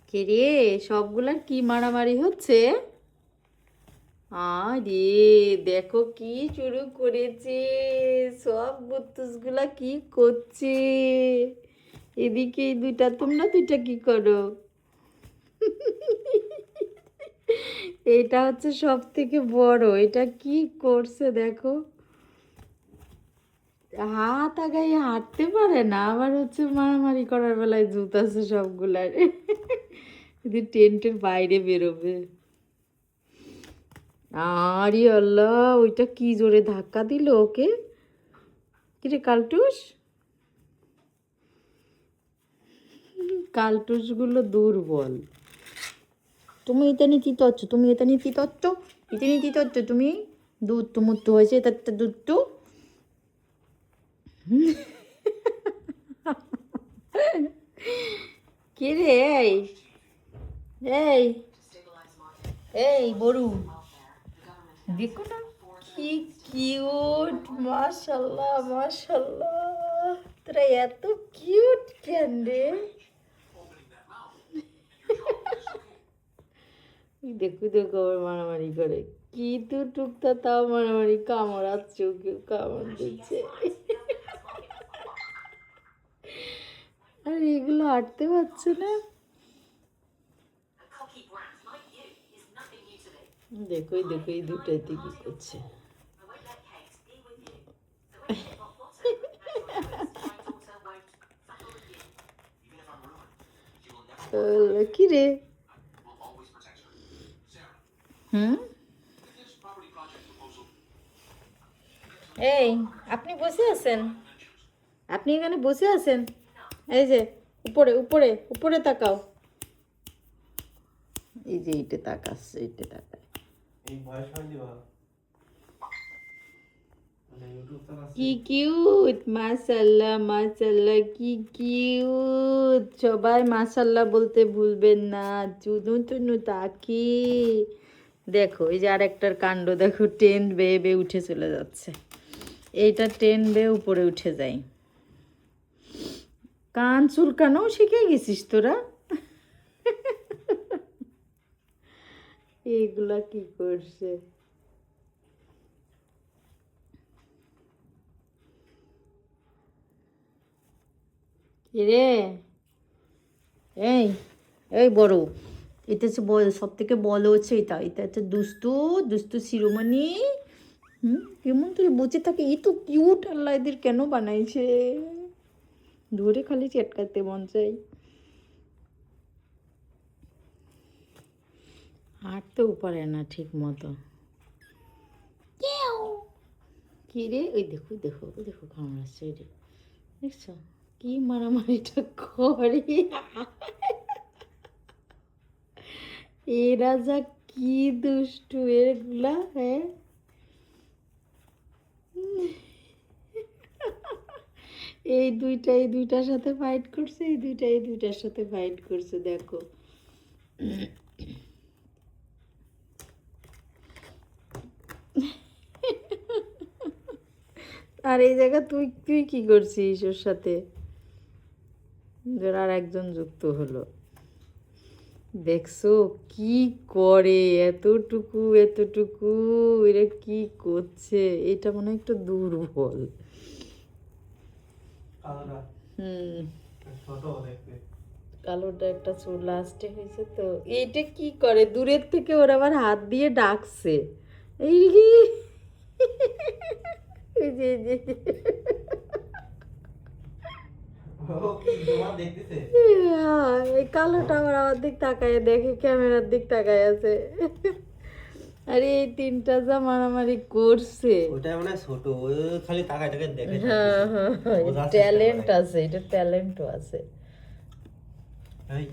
কে রে, সবগুলার কি মারামারি হচ্ছে? আরে দেখো কি শুরু করেছে, সব বুত্তুসগুলা কি করছে। এদিকে এই দুইটা, তোমরা দুইটা কি করো? এটা হচ্ছে সব থেকে বড়, এটা কি করছে দেখো, হাত আগাই হাঁটতে পারে না, আবার হচ্ছে মারামারি করার বেলায় জুত আছে সবগুলার। যদি টেন্টের বাইরে বেরোবে। আরে আল্লাহ, ওইটা কি জোরে ধাক্কা দিল ওকে। কিরে কালটুস, কালটুস গুলো দুর্বল। তুমি এটা নিয়ে কি তচ্ছ, তুমি এটা নিয়ে কি তচ্ছ, এটা নিয়ে কি তচ্ছ তুমি? দুধ তো মুত্তু হয়েছে, এটা দুধ তো। কে রে এই, এই এই বড়ু, দেখো না কি কিউট, মাশাল্লাহ মাশাল্লাহ, তোরা এত কিউট কেন রে? দেখো দেখো আবার মারামারি করে, কি তো টুকটা তাও মারামারি, কামড়াচ্ছে, কেউ কামড় দিচ্ছে। আর এগুলো আটতে পারছে না। দেখো দেখো এই দুটাতে কি করছে। কি রে? হুম, এই আপনি বসে আছেন, আপনি এখানে বসে আছেন, এই যে উপরে উপরে উপরে তাকাও, এই যে এইটা তাকাচ্ছে, এইটা তাকায়। এই বয়স হয়নি বা মানে ইউটিউব চালাচ্ছে। কি কিউট, মাশাল্লাহ মাশাল্লাহ, কি কিউট। সবাই মাশাল্লাহ বলতে ভুলবেন না। চুনু চুনু তাকি, দেখো এই যে আরেকটার কাণ্ড দেখো, ট্রেন বেয়ে বেয়ে উঠে চলে যাচ্ছে। এইটা ট্রেন বেয়ে উপরে উঠে যায়। কান চুলকানো শিখে গেছিস তোরা? এইগুলা কি করছে? রে এই, এই বড়, এটা হচ্ছে সব থেকে বড় হচ্ছে এটা, এটা হচ্ছে দুষ্টু, দুষ্টু শিরোমণি। হুম, কেমন তুই বসে থাকে, এই তো কিউট, আল্লাহ এদের কেন বানাইছে, ধরে খালি চেটকাতে মন চাই। হাঁটতেও পারে না ঠিক মতো। কি রে, ওই দেখো দেখো ওই দেখো কামড়াচ্ছে, ওই রে, দেখছো কি মারামারিটা করে। এরা যা কি দুষ্টু এগুলা, হ্যাঁ। এই দুইটা এই দুইটার সাথে ফাইট করছে, এই দুইটা এই দুইটার সাথে ফাইট করছে, দেখো। আর এই জায়গা তুই তুই কি করছিস ওর সাথে? আর একজন যুক্ত হলো, দেখছো কি করে, এতটুকু এতটুকু, এরা কি করছে। এটা মনে হয় একটু দুর্বল। কালোটা হুম, ছোট দেখতে। কালোটা একটা চুল লাস্টে হয়েছে তো। এইটা কি করে, দূরের থেকে ওরা আবার হাত দিয়ে ডাকছে। এই এই যে এই যে। ও কি তোমার দেখতেছে? এই কালোটা আবার আমার দিক তাকায় দেখে, ক্যামেরার দিক তাকায় আছে। আরে এই তিনটা যা মারামারি করছে। ওটা মানে ছোট, ও খালি তাকায় তাকায় দেখে হ্যাঁ সবকিছু হ্যাঁ হ্যাঁ, বোঝার চেষ্টা ট্যালেন্ট করে। আছে, এটা ট্যালেন্টও আছে। এই